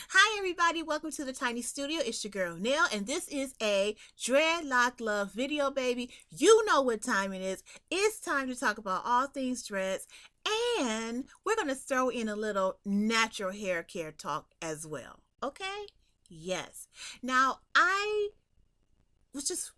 Hi, everybody. Welcome to the Tiny Studio. It's your girl, Nell, and this is a Dreadlock Love video, baby. You know what time it is. It's time to talk about all things dreads, and we're going to throw in a little natural hair care talk as well. Okay? Yes. Now, I was just,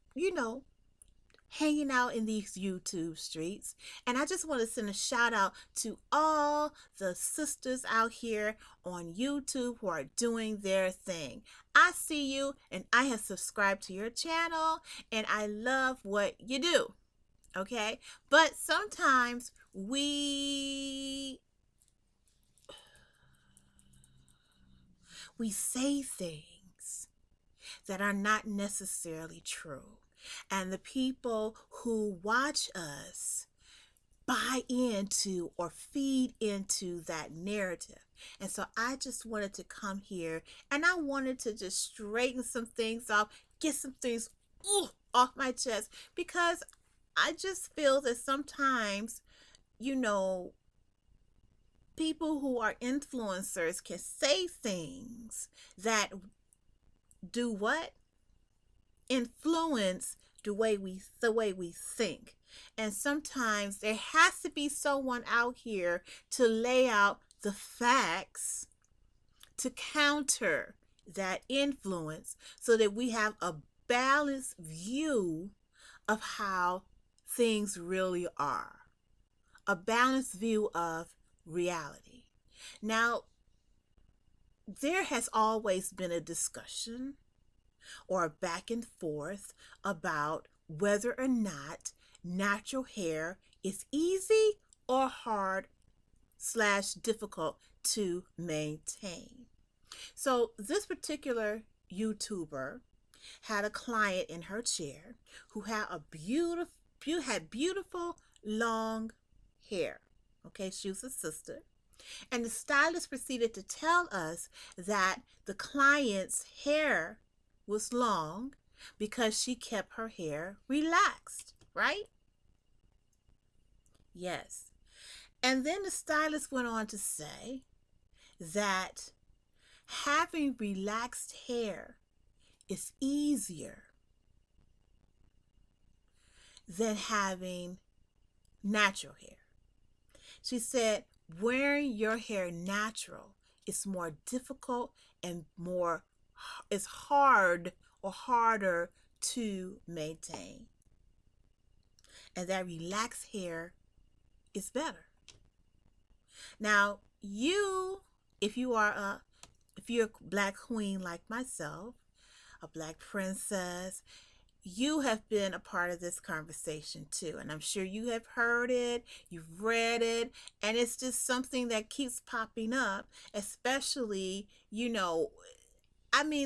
hanging out in these YouTube streets. And I just want to send a shout out to all the sisters out here on YouTube who are doing their thing. I see you and I have subscribed to your channel and I love what you do. Okay? But sometimes we say things that are not necessarily true. And the people who watch us buy into or feed into that narrative. And so I just wanted to come here and I wanted to just straighten some things off, get some things off my chest, because I just feel that sometimes, you know, people who are influencers can say things that do what? Influence the way we think. And sometimes there has to be someone out here to lay out the facts to counter that influence so that we have a balanced view of how things really are. A balanced view of reality. Now, there has always been a discussion or a back and forth about whether or not natural hair is easy or hard slash difficult to maintain. So this particular YouTuber had a client in her chair who had beautiful long hair. Okay, she was a sister. And the stylist proceeded to tell us that the client's hair was long because she kept her hair relaxed, right? Yes. And then the stylist went on to say that having relaxed hair is easier than having natural hair. She said wearing your hair natural is more difficult and it's hard or harder to maintain. And that relaxed hair is better. Now, if you're a black queen like myself, a black princess, you have been a part of this conversation too. And I'm sure you have heard it, you've read it, and it's just something that keeps popping up, especially,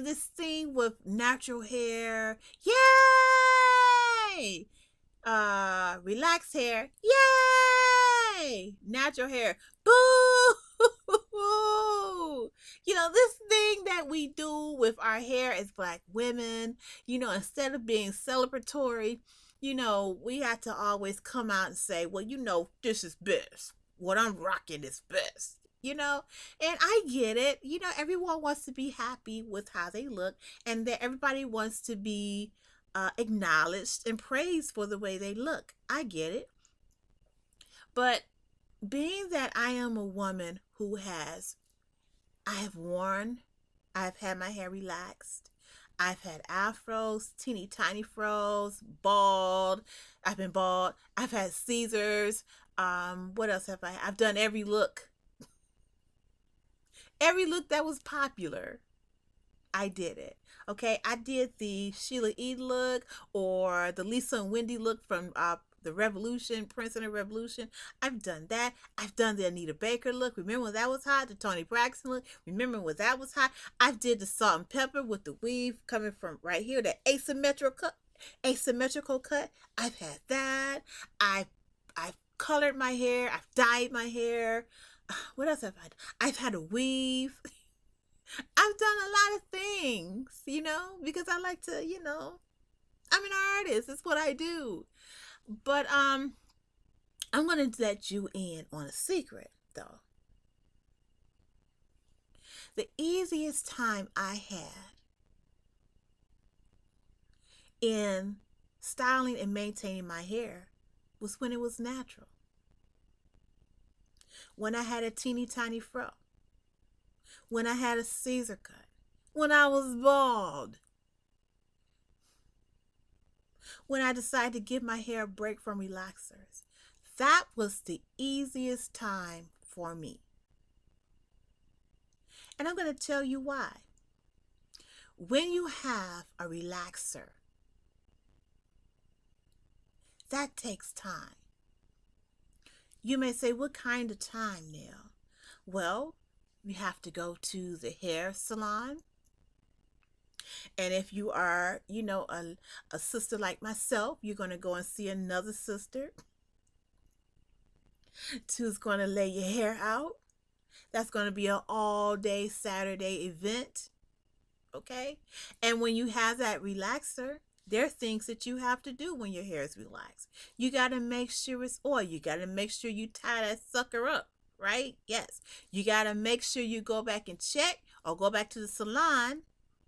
this thing with natural hair. Yay! Relaxed hair. Yay! Natural hair. Boo! This thing that we do with our hair as black women, instead of being celebratory, we have to always come out and say, well, this is best. What I'm rocking is best. And I get it. Everyone wants to be happy with how they look, and that everybody wants to be acknowledged and praised for the way they look. I get it. But being that I am a woman I've had my hair relaxed. I've had afros, teeny tiny fros, bald. I've been bald. I've had Caesars. What else have I? I've done every look. Every look that was popular, I did it. Okay, I did the Sheila E. look or the Lisa and Wendy look from the Revolution, Prince and the Revolution. I've done that. I've done the Anita Baker look. Remember when that was hot? The Toni Braxton look. Remember when that was hot? I did the salt and pepper with the weave coming from right here, that asymmetrical cut. I've had that. I've colored my hair. I've dyed my hair. What else have I done? I've had a weave. I've done a lot of things, because I like to, I'm an artist. It's what I do. But I'm going to let you in on a secret, though. The easiest time I had in styling and maintaining my hair was when it was natural. When I had a teeny tiny fro. When I had a Caesar cut. When I was bald. When I decided to give my hair a break from relaxers. That was the easiest time for me. And I'm going to tell you why. When you have a relaxer, that takes time. You may say, what kind of time, Nell? Well, you have to go to the hair salon. And if you are, a sister like myself, you're going to go and see another sister who's going to lay your hair out. That's going to be an all-day Saturday event. Okay? And when you have that relaxer, there are things that you have to do when your hair is relaxed. You got to make sure it's oil. You got to make sure you tie that sucker up, right? Yes. You got to make sure you go back and check or go back to the salon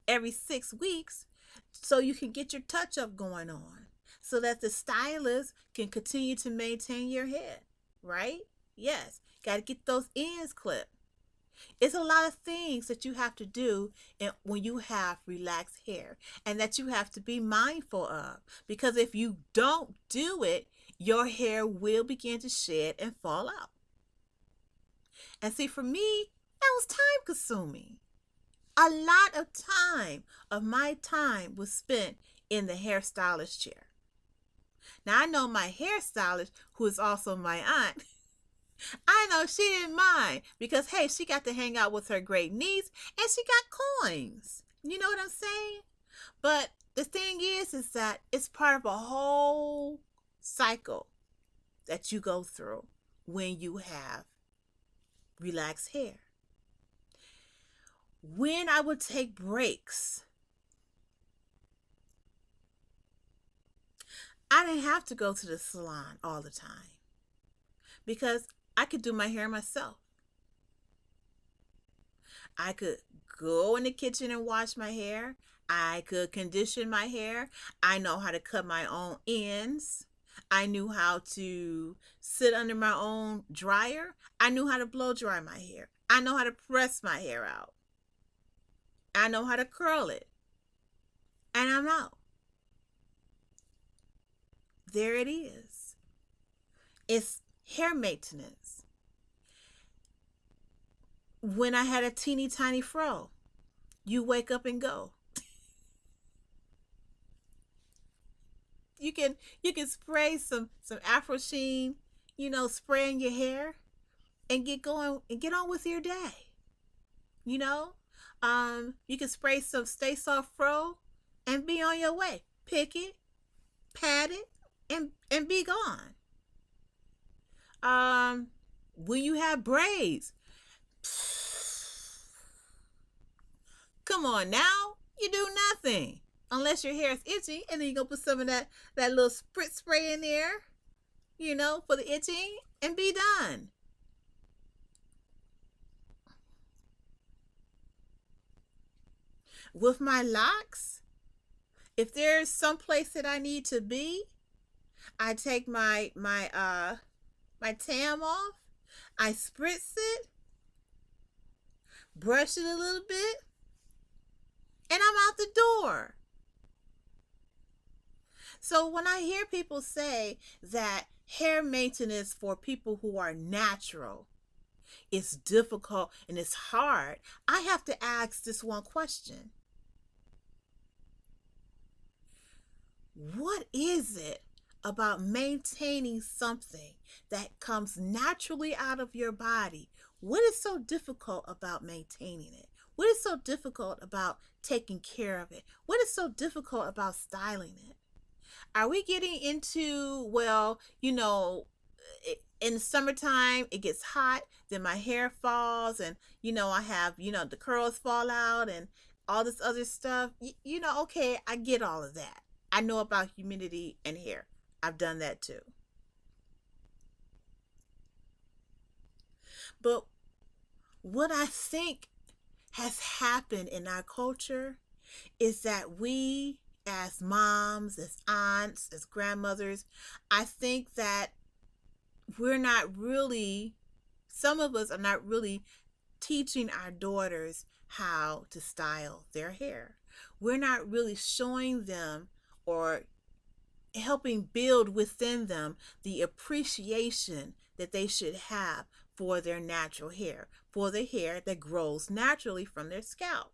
every 6 weeks so you can get your touch-up going on so that the stylist can continue to maintain your head, right? Yes. Got to get those ends clipped. It's a lot of things that you have to do when you have relaxed hair and that you have to be mindful of, because if you don't do it, your hair will begin to shed and fall out. And see, for me, that was time consuming. A lot of time of my time was spent in the hairstylist chair. Now, I know my hairstylist, who is also my aunt, I know she didn't mind because, hey, she got to hang out with her great niece and she got coins. You know what I'm saying? But the thing is that it's part of a whole cycle that you go through when you have relaxed hair. When I would take breaks, I didn't have to go to the salon all the time because I could do my hair myself. I could go in the kitchen and wash my hair. I could condition my hair. I know how to cut my own ends. I knew how to sit under my own dryer. I knew how to blow dry my hair. I know how to press my hair out. I know how to curl it. And I'm out. There it is. It's hair maintenance. When I had a teeny tiny fro, you wake up and go. You can spray some Afro Sheen, spray in your hair and get going and get on with your day. You can spray some Stay Soft Fro and be on your way. Pick it, pat it, and be gone. When you have braids, come on now, you do nothing unless your hair is itchy, and then you go put some of that little spritz spray in there, for the itching, and be done. With my locks, if there's some place that I need to be, I take my tam off, I spritz it, brush it a little bit, and I'm out the door. So when I hear people say that hair maintenance for people who are natural is difficult and it's hard, I have to ask this one question. What is it about maintaining something that comes naturally out of your body? What is so difficult about maintaining it? What is so difficult about taking care of it? What is so difficult about styling it? Are we getting into, in the summertime, it gets hot, then my hair falls, and, I have, the curls fall out and all this other stuff. Okay, I get all of that. I know about humidity and hair. I've done that too. But what I think has happened in our culture is that we, as moms, as aunts, as grandmothers, I think that we're not really, some of us are not really teaching our daughters how to style their hair. We're not really showing them or helping build within them the appreciation that they should have for their natural hair, for the hair that grows naturally from their scalp.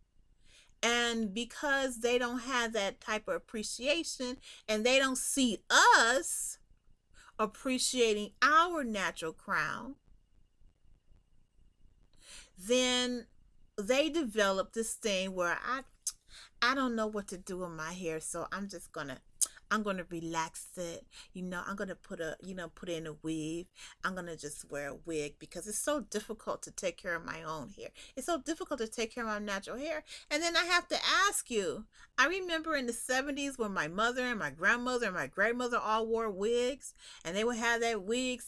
And because they don't have that type of appreciation and they don't see us appreciating our natural crown, then they develop this thing where I don't know what to do with my hair, so I'm gonna relax it. I'm gonna put in a weave. I'm gonna just wear a wig because it's so difficult to take care of my own hair. It's so difficult to take care of my natural hair. And then I have to ask you, I remember in the 70s when my mother and my grandmother and my grandmother all wore wigs, and they would have that wig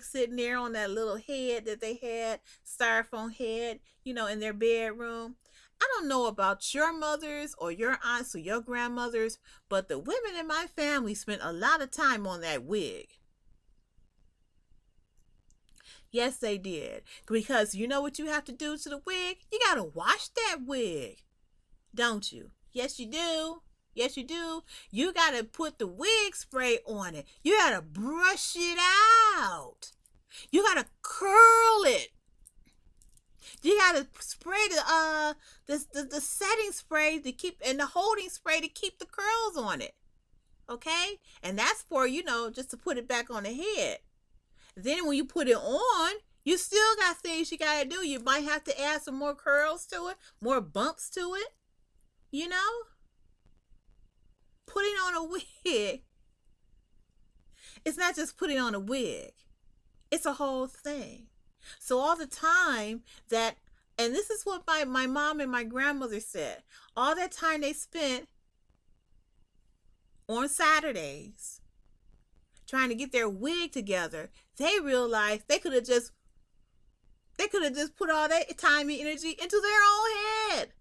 sitting there on that little head that they had, styrofoam head, in their bedroom. I don't know about your mothers or your aunts or your grandmothers, but the women in my family spent a lot of time on that wig. Yes, they did. Because you know what you have to do to the wig? You got to wash that wig, don't you? Yes, you do. Yes, you do. You got to put the wig spray on it. You got to brush it out. You got to curl it. You gotta spray the setting spray to keep, and the holding spray to keep the curls on it. Okay? And that's for, just to put it back on the head. Then when you put it on, you still got things you gotta do. You might have to add some more curls to it, more bumps to it. Putting on a wig, it's not just putting on a wig. It's a whole thing. So all the time and this is what my mom and my grandmother said, all that time they spent on Saturdays trying to get their wig together, they realized they could have just put all that time and energy into their own head,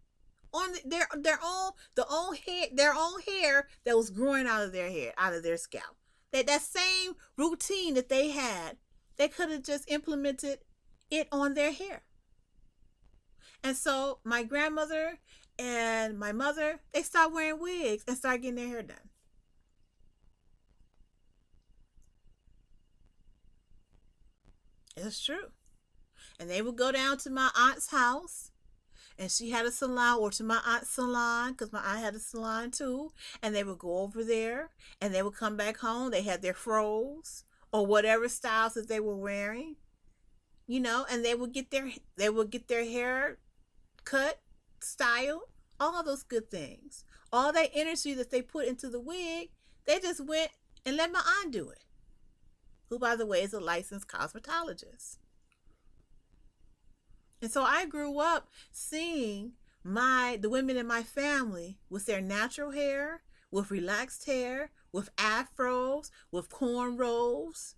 on their own hair that was growing out of their hair, out of their scalp. That same routine that they had, they could have just implemented it on their hair. And so my grandmother and my mother, they started wearing wigs and started getting their hair done. It's true. And they would go down to my aunt's house, and she had a salon, or to my aunt's salon, because my aunt had a salon too. And they would go over there, and they would come back home. They had their fros or whatever styles that they were wearing, and they would get their hair cut, styled, all those good things. All that energy that they put into the wig, they just went and let my aunt do it, who, by the way, is a licensed cosmetologist. And so I grew up seeing the women in my family with their natural hair, with relaxed hair, with afros, with cornrows,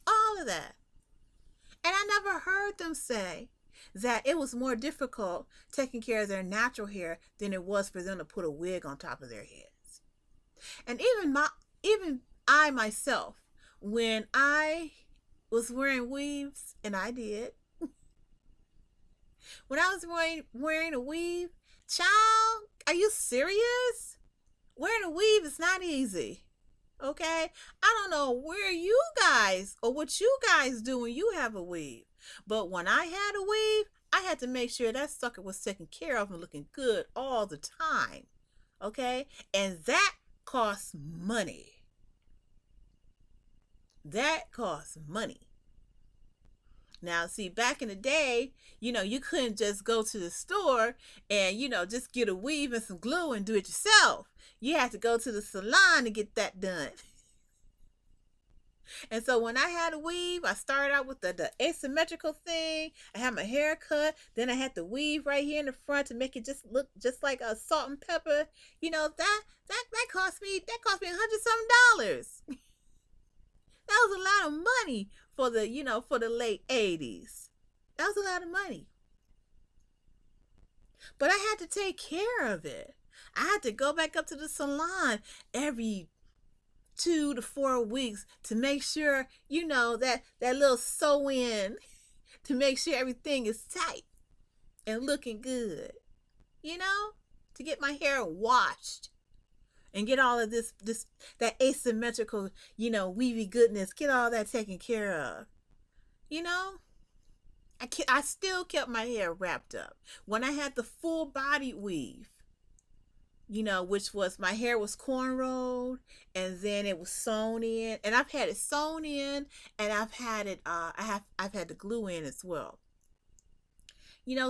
all of that. And I never heard them say that it was more difficult taking care of their natural hair than it was for them to put a wig on top of their heads. And even I myself, when I was wearing weaves, and I did, when I was wearing a weave, child, are you serious? Wearing a weave is not easy. Okay? I don't know where you guys, or what you guys do when you have a weave. But when I had a weave, I had to make sure that sucker was taken care of and looking good all the time. Okay? And that costs money. That costs money. Now, see, back in the day, you couldn't just go to the store and, just get a weave and some glue and do it yourself. You had to go to the salon to get that done. And so when I had a weave, I started out with the asymmetrical thing. I had my hair cut. Then I had the weave right here in the front to make it just look just like a salt and pepper. That cost me $100-something. That was a lot of money for the late 80s. That was a lot of money. But I had to take care of it. I had to go back up to the salon every 2 to 4 weeks to make sure, that little sew in to make sure everything is tight and looking good, you know, to get my hair washed and get all of this that asymmetrical, weavy goodness, get all that taken care of. You know, I still kept my hair wrapped up. When I had the full body weave, which was my hair was cornrowed and then it was sewn in, and I've had it sewn in, and I've had it I've had the glue in as well.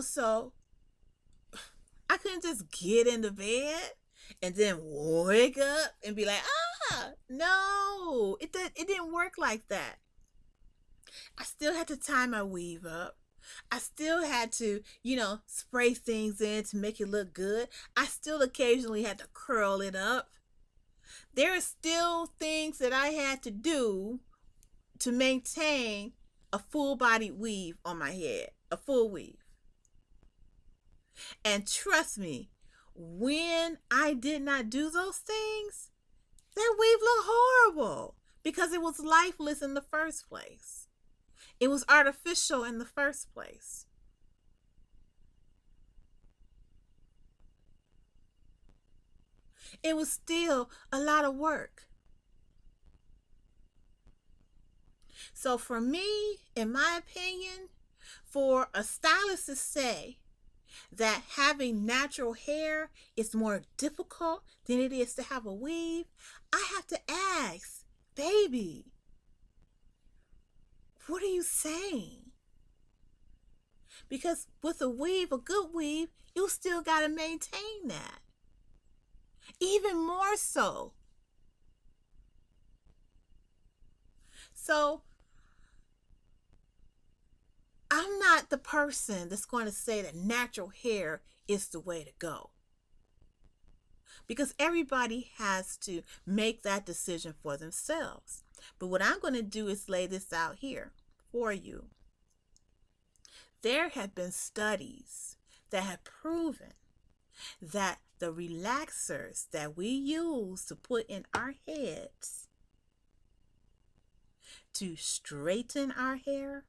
So I couldn't just get into bed and then wake up and be like, no, it didn't work like that. I still had to tie my weave up. I still had to, spray things in to make it look good. I still occasionally had to curl it up. There are still things that I had to do to maintain a full body weave on my head, a full weave. And trust me, when I did not do those things, that weave looked horrible because it was lifeless in the first place. It was artificial in the first place. It was still a lot of work. So for me, in my opinion, for a stylist to say that having natural hair is more difficult than it is to have a weave, I have to ask, baby, what are you saying? Because with a weave, a good weave, you still got to maintain that. Even more so. So, I'm not the person that's going to say that natural hair is the way to go. Because everybody has to make that decision for themselves. But what I'm going to do is lay this out here for you. There have been studies that have proven that the relaxers that we use to put in our heads to straighten our hair,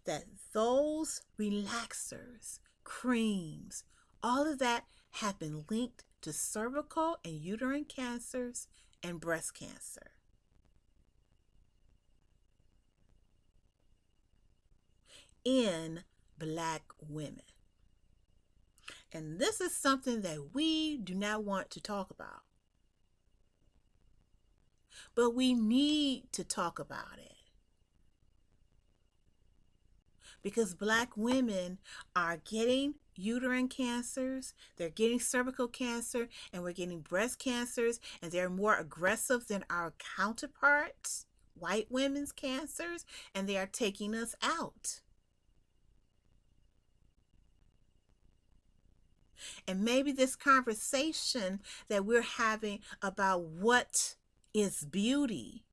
that those relaxers, creams, all of that have been linked to cervical and uterine cancers and breast cancer. In Black women. And this is something that we do not want to talk about. But we need to talk about it. Because Black women are getting uterine cancers, they're getting cervical cancer, and we're getting breast cancers, and they're more aggressive than our counterparts, white women's cancers, and they are taking us out. And maybe this conversation that we're having about what is beauty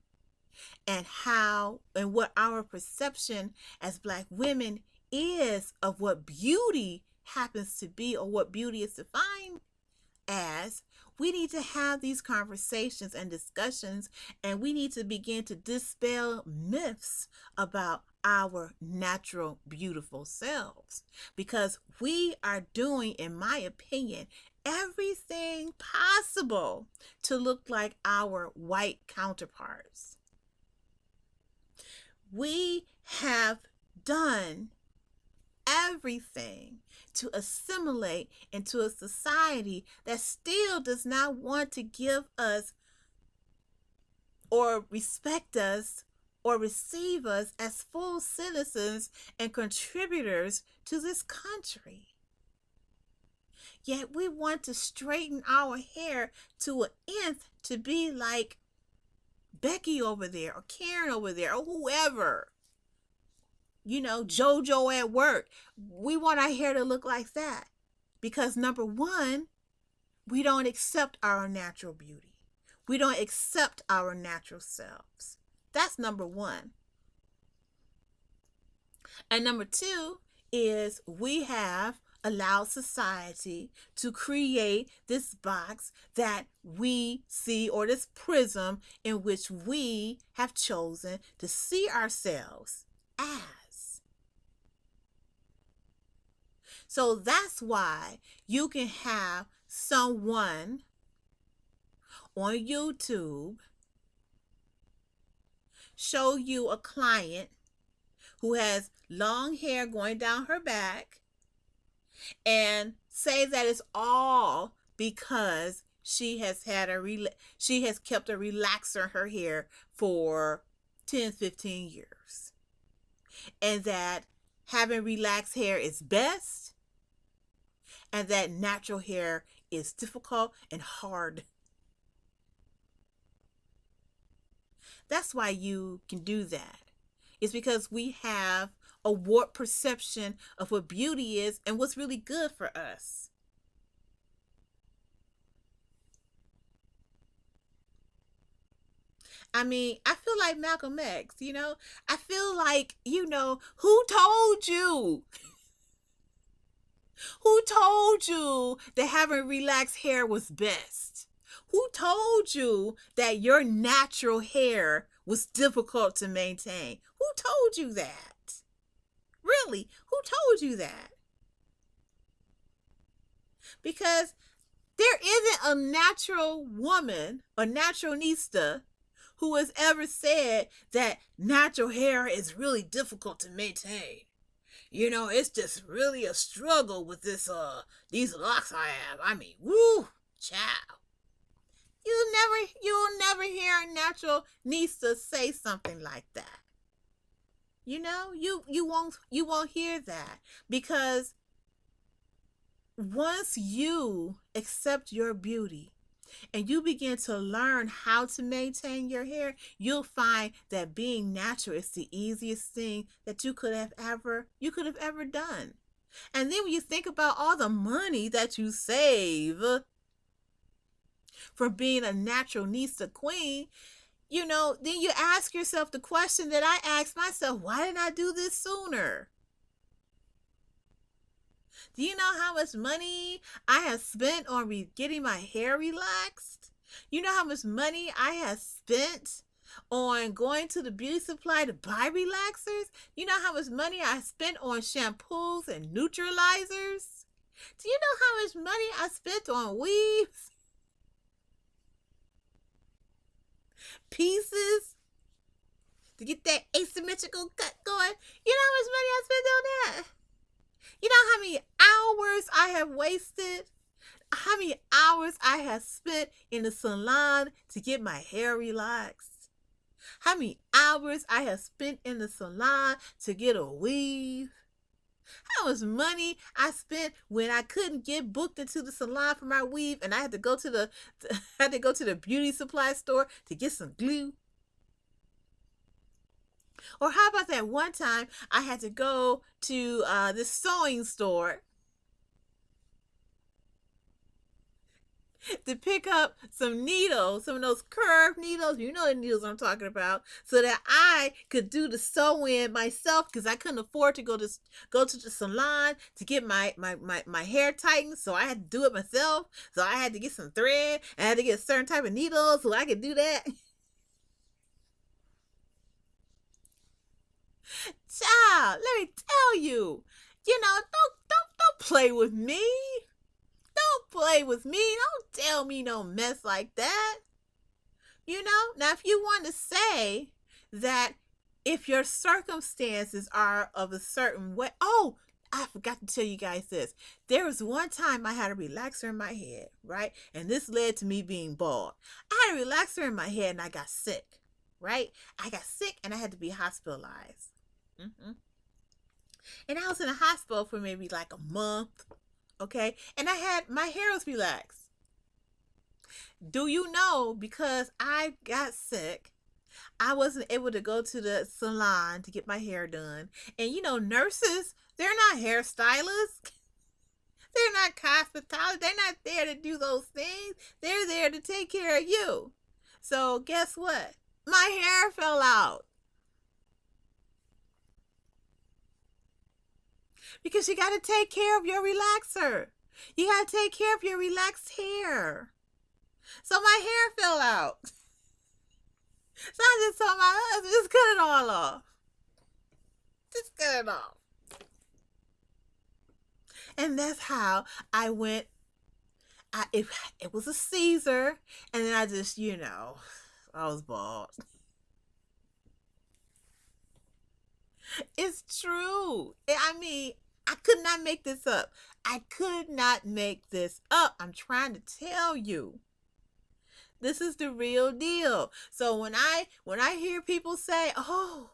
and how and what our perception as Black women is of what beauty happens to be or what beauty is defined as, we need to have these conversations and discussions, and we need to begin to dispel myths about our natural, beautiful selves, because we are doing, in my opinion, everything possible to look like our white counterparts. We have done everything to assimilate into a society that still does not want to give us or respect us or receive us as full citizens and contributors to this country. Yet we want to straighten our hair to an nth to be like Becky over there or Karen over there or whoever. JoJo at work. We want our hair to look like that because, number one, we don't accept our natural beauty. We don't accept our natural selves. That's number one. And number two is we have allowed society to create this box that we see, or this prism in which we have chosen to see ourselves as. So that's why you can have someone on YouTube show you a client who has long hair going down her back and say that it's all because she has kept a relaxer in her hair for 10-15 years, and that having relaxed hair is best, and that natural hair is difficult and hard. That's why you can do that. It's because we have a warped perception of what beauty is and what's really good for us. I mean, I feel like Malcolm X, I feel like, who told you? Who told you that having relaxed hair was best? Who told you that your natural hair was difficult to maintain? Who told you that? Really, who told you that? Because there isn't a natural woman, a naturalista, who has ever said that natural hair is really difficult to maintain. It's just really a struggle with these locks I have. I mean, woo, child. You'll never hear a naturalista say something like that. You won't hear that, because once you accept your beauty and you begin to learn how to maintain your hair, you'll find that being natural is the easiest thing that you could have ever done. And then when you think about all the money that you save for being a naturalista queen, then you ask yourself the question that I asked myself: why didn't I do this sooner? Do you know how much money I have spent on getting my hair relaxed? You know how much money I have spent on going to the beauty supply to buy relaxers? You know how much money I spent on shampoos and neutralizers? Do you know how much money I spent on weaves, pieces, to get that asymmetrical cut going? You know how much money I spent on that? You know how many hours I have wasted? How many hours I have spent in the salon to get my hair relaxed? How many hours I have spent in the salon to get a weave? How much money I spent when I couldn't get booked into the salon for my weave, and I had to go to the beauty supply store to get some glue? Or how about that one time I had to go to this sewing store to pick up some needles, some of those curved needles, the needles I'm talking about, so that I could do the sewing myself, because I couldn't afford to go to the salon to get my hair tightened, so I had to do it myself. So I had to get some thread, I had to get a certain type of needle so I could do that. Child, let me tell you, don't play with me. Don't play with me. Don't tell me no mess like that. Now if you want to say that if your circumstances are of a certain way, oh, I forgot to tell you guys this. There was one time I had a relaxer in my head, right? And this led to me being bald. I had a relaxer in my head and I got sick, right? I got sick and I had to be hospitalized. And I was in the hospital for maybe like a month, okay? And my hair was relaxed. Do you know, because I got sick, I wasn't able to go to the salon to get my hair done. And nurses, they're not hairstylists. They're not cosmetologists. They're not there to do those things. They're there to take care of you. So guess what? My hair fell out. Because you got to take care of your relaxer. You got to take care of your relaxed hair. So my hair fell out. So I just told my husband, just cut it all off. Just cut it off. And that's how I went. It was a Caesar. And then I just, I was bald. It's true. I mean, I could not make this up. I could not make this up. I'm trying to tell you. This is the real deal. So when I hear people say, "Oh,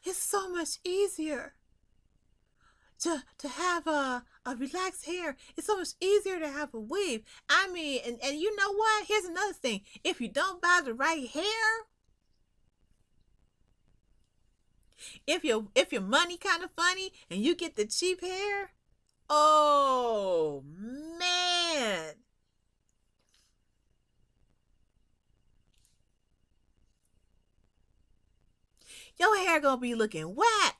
it's so much easier to have a relaxed hair. It's so much easier to have a weave." I mean, and you know what? Here's another thing. If you don't buy the right hair, if your money kind of funny and you get the cheap hair, oh man. Your hair gonna be looking whack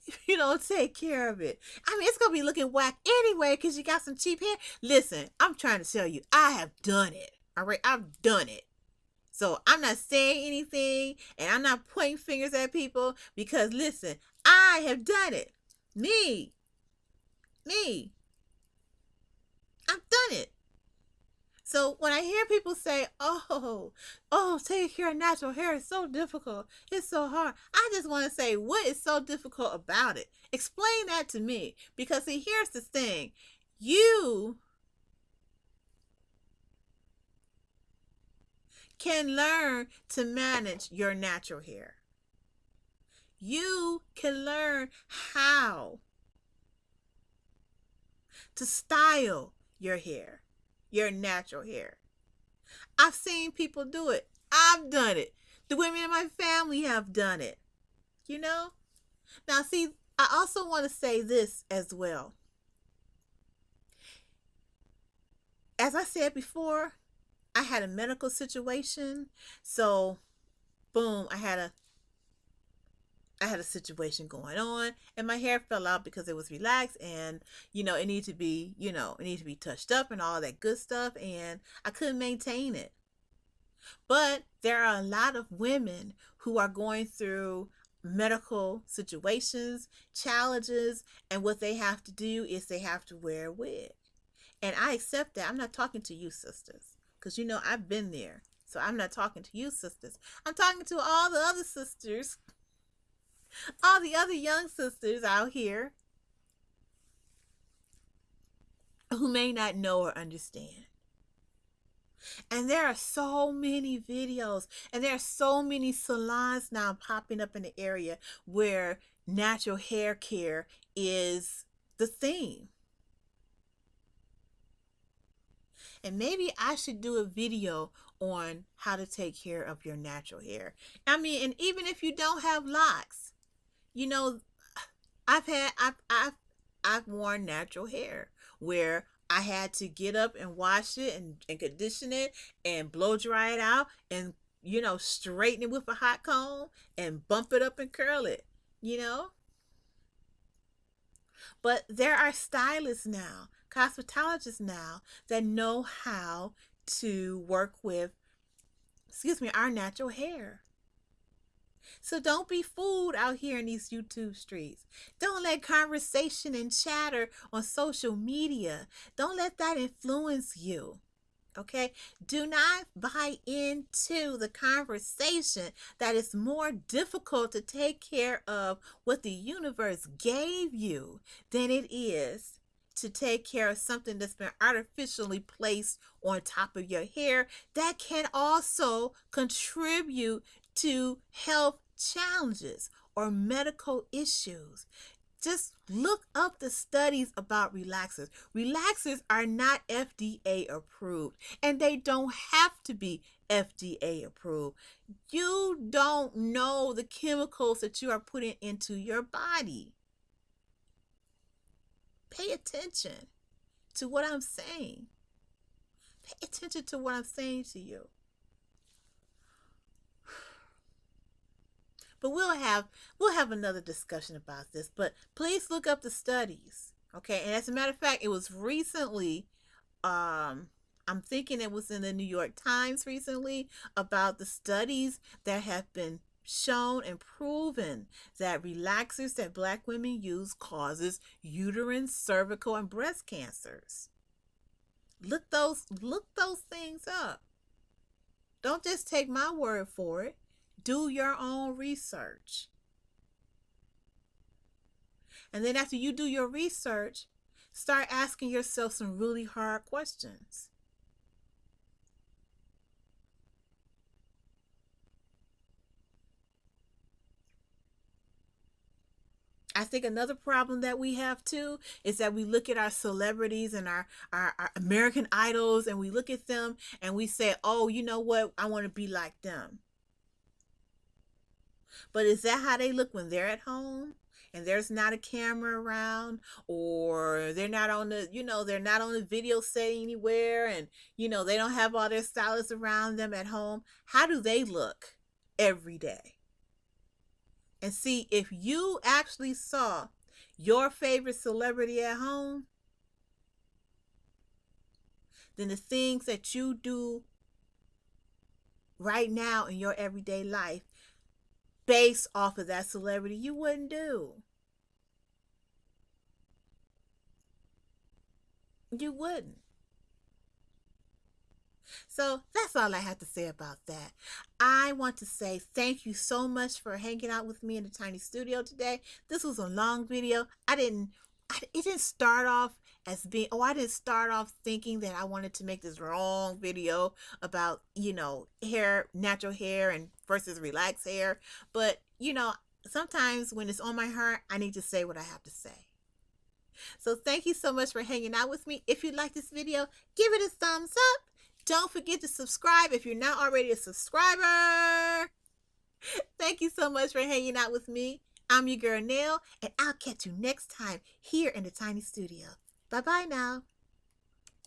if you don't take care of it. I mean, it's gonna be looking whack anyway because you got some cheap hair. Listen, I'm trying to tell you, I have done it. All right, I've done it. So I'm not saying anything and I'm not pointing fingers at people because listen, I have done it. Me. I've done it. So when I hear people say, taking care of natural hair is so difficult. It's so hard. I just want to say, what is so difficult about it? Explain that to me. Because see, here's the thing. You can learn to manage your natural hair. You can learn how to style your hair, your natural hair. I've seen people do it. I've done it. The women in my family have done it. Now, see, I also want to say this as well. As I said before, I had a medical situation. So, boom, I had a situation going on and my hair fell out because it was relaxed and it needed to be touched up and all that good stuff and I couldn't maintain it. But there are a lot of women who are going through medical situations, challenges, and what they have to do is they have to wear a wig. And I accept that. I'm not talking to you sisters because I've been there. So I'm not talking to you sisters. I'm talking to all the other sisters, all the other young sisters out here who may not know or understand. And there are so many videos and there are so many salons now popping up in the area where natural hair care is the theme. And maybe I should do a video on how to take care of your natural hair. I mean, and even if you don't have locks, I've worn natural hair where I had to get up and wash it and condition it and blow dry it out and straighten it with a hot comb and bump it up and curl it. But there are stylists now, cosmetologists now that know how to work with our natural hair. So don't be fooled out here in these YouTube streets. Don't let conversation and chatter on social media, don't let that influence you. Okay? Do not buy into the conversation that it's more difficult to take care of what the universe gave you than it is to take care of something that's been artificially placed on top of your hair that can also contribute to health challenges or medical issues. Just look up the studies about relaxers. Relaxers are not FDA approved, and they don't have to be FDA approved. You don't know the chemicals that you are putting into your body. Pay attention to what I'm saying. Pay attention to what I'm saying to you. But we'll have another discussion about this. But please look up the studies. Okay. And as a matter of fact, it was recently, I'm thinking it was in the New York Times recently, about the studies that have been shown and proven that relaxers that black women use causes uterine, cervical, and breast cancers. Look those things up. Don't just take my word for it. Do your own research. And then after you do your research, start asking yourself some really hard questions. I think another problem that we have too is that we look at our celebrities and our American idols, and we look at them and we say, oh, you know what? I want to be like them. But is that how they look when they're at home? And there's not a camera around, or they're not on they're not on the video set anywhere, and they don't have all their stylists around them at home. How do they look every day? And see, if you actually saw your favorite celebrity at home, then the things that you do right now in your everyday life based off of that celebrity, you wouldn't do. You wouldn't. So that's all I have to say about that. I want to say thank you so much for hanging out with me in the tiny studio today. This was a long video. It didn't start off as being, I didn't start off thinking that I wanted to make this long video about, hair, natural hair and versus relaxed hair. But, sometimes when it's on my heart, I need to say what I have to say. So thank you so much for hanging out with me. If you like this video, give it a thumbs up. Don't forget to subscribe if you're not already a subscriber. Thank you so much for hanging out with me. I'm your girl, Nell, and I'll catch you next time here in the tiny studio. Bye-bye now.